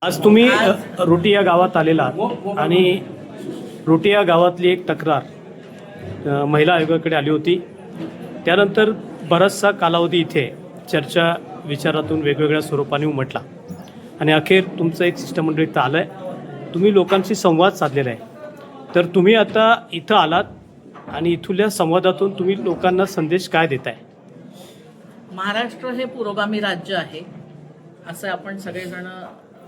आज तुम्ही रोटी या गावात आलेला आणि रोटी या गावातली एक तक्रार महिला आयोगाकडे आली होती. त्यानंतर बराचसा कालावधी इथे चर्चा विचारातून वेगवेगळ्या स्वरूपाने उमटला आणि अखेर तुमचं एक शिष्टमंडळ इथं आलं आहे. तुम्ही लोकांशी संवाद साधलेला आहे. तर तुम्ही आता इथं आलात आणि इथल्या संवादातून तुम्ही लोकांना संदेश काय देताय? महाराष्ट्र हे पुरोगामी राज्य आहे असं आपण सगळेजण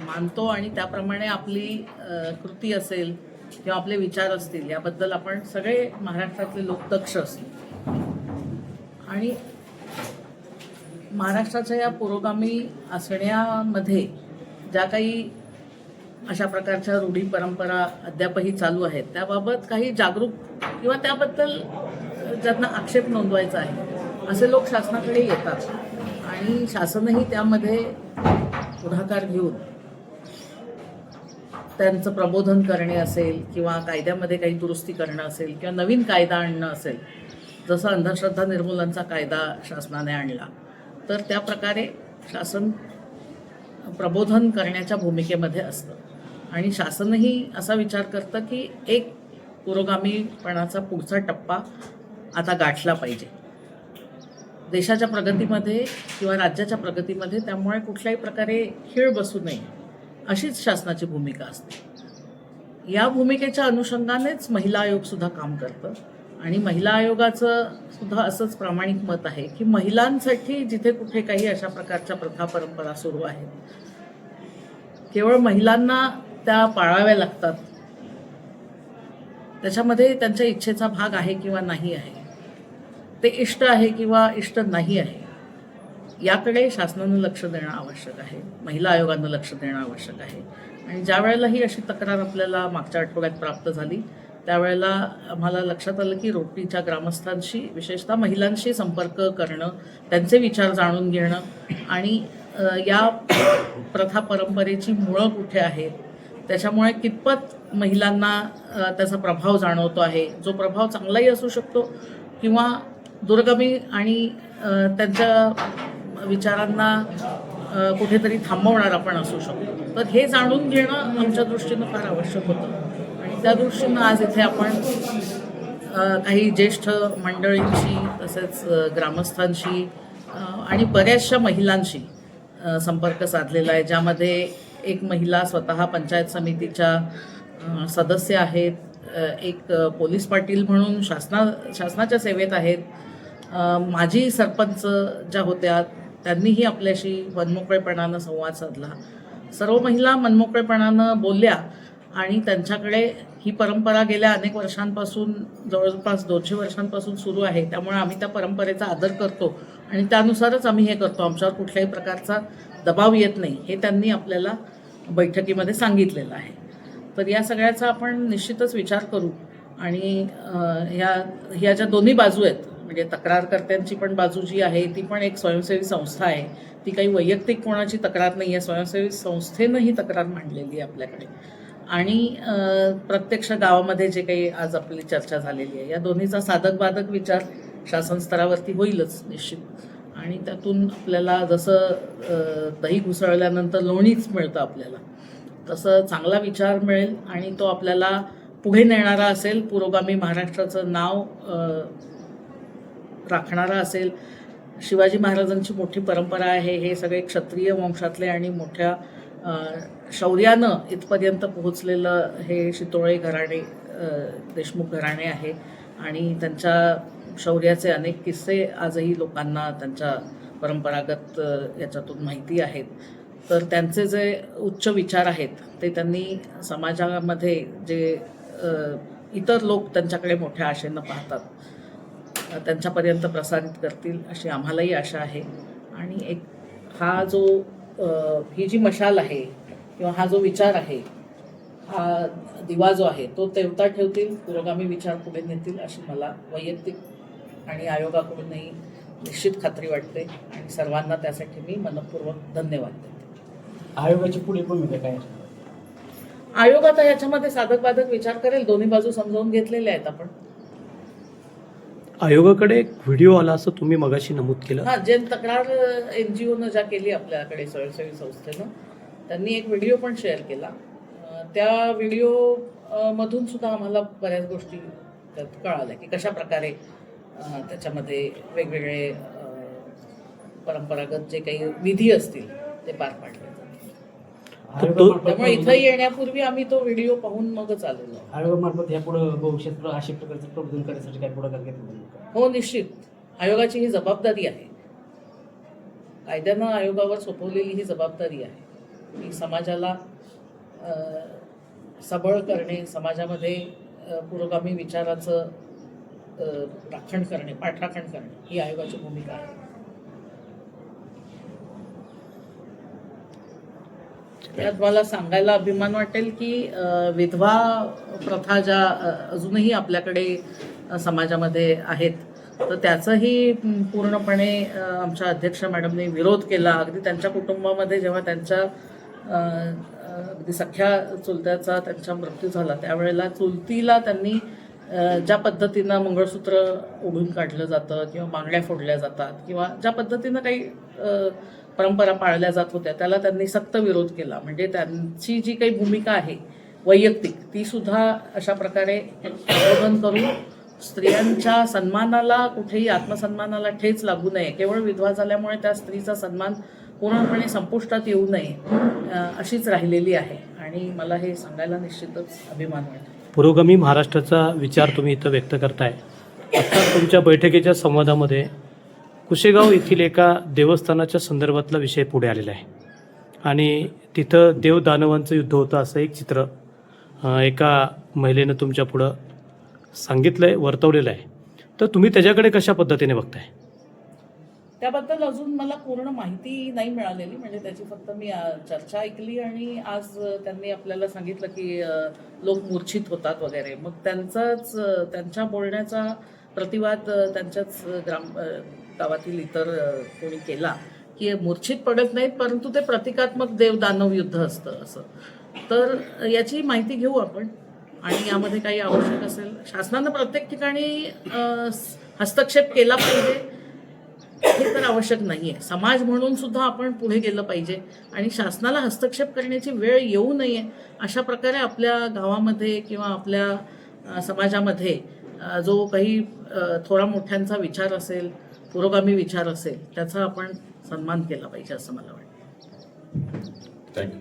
मानतो आणि त्याप्रमाणे आपली कृती असेल किंवा आपले विचार असतील याबद्दल आपण सगळे महाराष्ट्रातले लोक दक्ष असतो. आणि महाराष्ट्राच्या या पुरोगामी असण्यामध्ये ज्या काही अशा प्रकारच्या रूढी परंपरा अद्यापही चालू आहेत त्याबाबत काही जागरूक किंवा त्याबद्दल ज्यांना आक्षेप नोंदवायचा आहे असे लोक शासनाकडे येतात आणि शासनही त्यामध्ये पुढाकार घेऊन त्यांचं प्रबोधन करणे असेल किंवा कायद्यामध्ये काही दुरुस्ती करणं असेल किंवा नवीन कायदा आणणं असेल, जसं अंधश्रद्धा निर्मूलनाचा कायदा शासनाने आणला तर त्या प्रकारे शासन प्रबोधन करण्याच्या भूमिकेमध्ये असतं. आणि शासनही असा विचार करतं की एक पुरोगामीपणाचा पुढचा टप्पा आता गाठला पाहिजे देशाच्या प्रगतीमध्ये किंवा राज्याच्या प्रगतीमध्ये. त्यामुळे कुठल्याही प्रकारे खीळ बसू नये अशीच शासनाची भूमिका असते. या भूमिकेच्या अनुषंगानेच महिला आयोग सुद्धा काम करतं आणि महिला आयोगाचं सुद्धा असंच प्रामाणिक मत आहे की महिलांसाठी जिथे कुठे काही अशा प्रकारच्या प्रथा परंपरा सुरू आहेत केवळ महिलांना त्या पाळाव्या लागतात, त्याच्यामध्ये त्यांच्या इच्छेचा भाग आहे किंवा नाही आहे, ते इष्ट आहे किंवा इष्ट नाही आहे, याकडे शासनानं लक्ष देणं आवश्यक आहे, महिला आयोगानं लक्ष देणं आवश्यक आहे. आणि ज्या वेळेला ही अशी तक्रार आपल्याला मागच्या आठवड्यात प्राप्त झाली त्यावेळेला आम्हाला लक्षात आलं की रोटीच्या ग्रामस्थांशी विशेषतः महिलांशी संपर्क करणं, त्यांचे विचार जाणून घेणं आणि या प्रथा परंपरेची मुळं कुठे आहेत, त्याच्यामुळे कितपत महिलांना त्याचा प्रभाव जाणवतो आहे, जो प्रभाव चांगलाही असू शकतो किंवा दुर्गमी आणि त्यांच्या विचारांना कुठेतरी थांबवणारा पण असू शकतो. तर हे जाणून घेणं आमच्या दृष्टीनं फार आवश्यक होतं आणि त्या दृष्टीनं आज इथे आपण काही ज्येष्ठ मंडळींशी तसेच ग्रामस्थांशी आणि बऱ्याचशा महिलांशी संपर्क साधलेला आहे, ज्यामध्ये एक महिला स्वतः पंचायत समितीच्या सदस्य आहेत, एक पोलीस पाटील म्हणून शासनाच्या सेवेत आहेत, माजी सरपंच ज्या होत्या त्यांनीही आपल्याशी मनमोकळेपणानं संवाद साधला. सर्व महिला मनमोकळेपणानं बोलल्या आणि त्यांच्याकडे ही परंपरा गेल्या अनेक वर्षांपासून जवळपास 200 वर्षांपासून सुरू आहे, त्यामुळे आम्ही त्या परंपरेचा आदर करतो आणि त्यानुसारच आम्ही हे करतो, आमच्यावर कुठल्याही प्रकारचा दबाव येत नाही हे त्यांनी आपल्याला बैठकीमध्ये सांगितलेलं आहे. तर या सगळ्याचा आपण निश्चितच विचार करू आणि ह्या ज्या दोन्ही बाजू आहेत म्हणजे तक्रारकर्त्यांची पण बाजू जी आहे ती पण एक स्वयंसेवी संस्था आहे, ती काही वैयक्तिक कोणाची तक्रार नाही आहे, स्वयंसेवी संस्थेनं ही तक्रार मांडलेली आहे आपल्याकडे आणि प्रत्यक्ष गावामध्ये जे काही आज आपली चर्चा झालेली आहे या दोन्हीचा साधक बाधक विचार शासन स्तरावरती होईलच निश्चित. आणि त्यातून आपल्याला जसं दही घुसळल्यानंतर लोणीच मिळतं आपल्याला, तसं चांगला विचार मिळेल आणि तो आपल्याला पुढे नेणारा असेल, पुरोगामी महाराष्ट्राचं नाव राखणारा असेल. शिवाजी महाराजांची मोठी परंपरा आहे, हे सगळे क्षत्रिय वंशातले आणि मोठ्या शौर्यानं इथपर्यंत पोहोचलेलं हे शितोळे घराणे, देशमुख घराणे आहे आणि त्यांच्या शौर्याचे अनेक किस्से आजही लोकांना त्यांच्या परंपरागत याच्यातून माहिती आहेत. तर त्यांचे जे उच्च विचार आहेत ते त्यांनी समाजामध्ये जे इतर लोक त्यांच्याकडे मोठ्या आशेनं पाहतात त्यांच्यापर्यंत प्रसारित करतील अशी आम्हालाही आशा आहे. आणि एक हा जो ही जी मशाल आहे किंवा हा जो विचार आहे, हा दिवा जो आहे तो तेवता ठेवतील, पुरोगामी विचार पुढे नेतील अशी मला वैयक्तिक आणि आयोगाकडूनही निश्चित खात्री वाटते आणि सर्वांना त्यासाठी मी मनपूर्वक धन्यवाद देते. आयोगाची पुढील भूमिका काय? आयोग आता याच्यामध्ये साधक बाधक विचार करेल, दोन्ही बाजू समजावून घेतलेल्या आहेत आपण. आयोगाकडे एक व्हिडिओ आला असं तुम्ही मगाशी नमूद केलं. जे तक्रार NGOनं ज्या केली आपल्याकडे स्वयंसेवी संस्थेनं त्यांनी एक व्हिडिओ पण शेअर केला. त्या व्हिडिओ मधून सुद्धा आम्हाला बऱ्याच गोष्टी त्यात कळाल्या की कशा प्रकारे त्याच्यामध्ये वेगवेगळे परंपरागत जे काही विधी असतील ते पार पाडले जातात. त्यामुळे इथं येण्यापूर्वी आम्ही तो व्हिडिओ पाहून मगच आलेलो. आयोगामार्फत यापुढे भविष्यात अशा प्रकारचं प्रबोधन करण्यासाठी काय पुढाकार घेतला? हो, निश्चित. आयोगाची ही जबाबदारी आहे. कायद्यानं आयोगावर सोपवलेली ही जबाबदारी आहे की समाजाला सबळ करणे, समाजामध्ये पुरोगामी विचाराचं राखण करणे, पाठराखण करणे ही आयोगाची भूमिका आहे. त्यात मला सांगायला अभिमान वाटेल की विधवा प्रथा ज्या अजूनही आपल्याकडे समाजामध्ये आहेत, तर त्याचाही पूर्णपणे आमच्या अध्यक्ष मॅडमने विरोध केला. अगदी त्यांच्या कुटुंबामध्ये जेव्हा त्यांच्या अगदी सख्या चुलत्याचा त्यांचा मृत्यू झाला त्यावेळेला चुलतीला त्यांनी ज्या पद्धतीनं मंगळसूत्र ओढून काढलं जातं किंवा बांगड्या फोडल्या जातात किंवा ज्या पद्धतीनं काही परंपरा पाळल्या जात होत्या त्याला त्यांनी सक्त विरोध केला. म्हणजे त्यांची जी काही भूमिका आहे वैयक्तिक ती सुद्धा अशा प्रकारे प्रबोधन करून स्त्रियांच्या सन्मानाला, कुठेही आत्मसन्मानाला ठेच लागू नये, केवळ विधवा झाल्यामुळे त्या स्त्रीचा सन्मान पूर्णपणे संपुष्टात येऊ नये अशीच राहिलेली आहे. आणि मला हे सांगायला निश्चितच अभिमान वाटतो. पुरोगामी महाराष्ट्राचा विचार तुम्ही इथं व्यक्त करताय. आता तुमच्या बैठकीच्या संवादामध्ये कुशेगाव येथील एका देवस्थानाच्या संदर्भातला विषय पुढे आलेला आहे आणि तिथं देव दानवांचं युद्ध होतं असं एक चित्र एका महिलेनं तुमच्या पुढं सांगितलं आहे, वर्तवलेलं आहे. तर तुम्ही त्याच्याकडे कशा पद्धतीने बघताय? त्याबद्दल अजून मला पूर्ण माहिती नाही मिळालेली. म्हणजे त्याची फक्त मी चर्चा ऐकली आणि आज त्यांनी आपल्याला सांगितलं की लोक मूर्छित होतात वगैरे. मग त्यांच्या बोलण्याचा प्रतिवाद त्यांच्याच गावातील इतर कोणी केला की मूर्छित पडत नाहीत, परंतु ते प्रतिकात्मक देवदानव युद्ध असतं असं. तर याची माहिती घेऊ आपण आणि यामध्ये काही आवश्यक असेल शासनानं प्रत्येक ठिकाणी हस्तक्षेप केला पाहिजे हे तर आवश्यक नाही आहे. समाज म्हणून सुद्धा आपण पुढे गेलं पाहिजे आणि शासनाला हस्तक्षेप करण्याची वेळ येऊ नये अशा प्रकारे आपल्या गावामध्ये किंवा आपल्या समाजामध्ये जो काही थोडा मोठ्यांचा विचार असेल, पुरोगामी विचार असेल, त्याचा आपण सन्मान केला पाहिजे असं मला वाटतं. थँक्यू.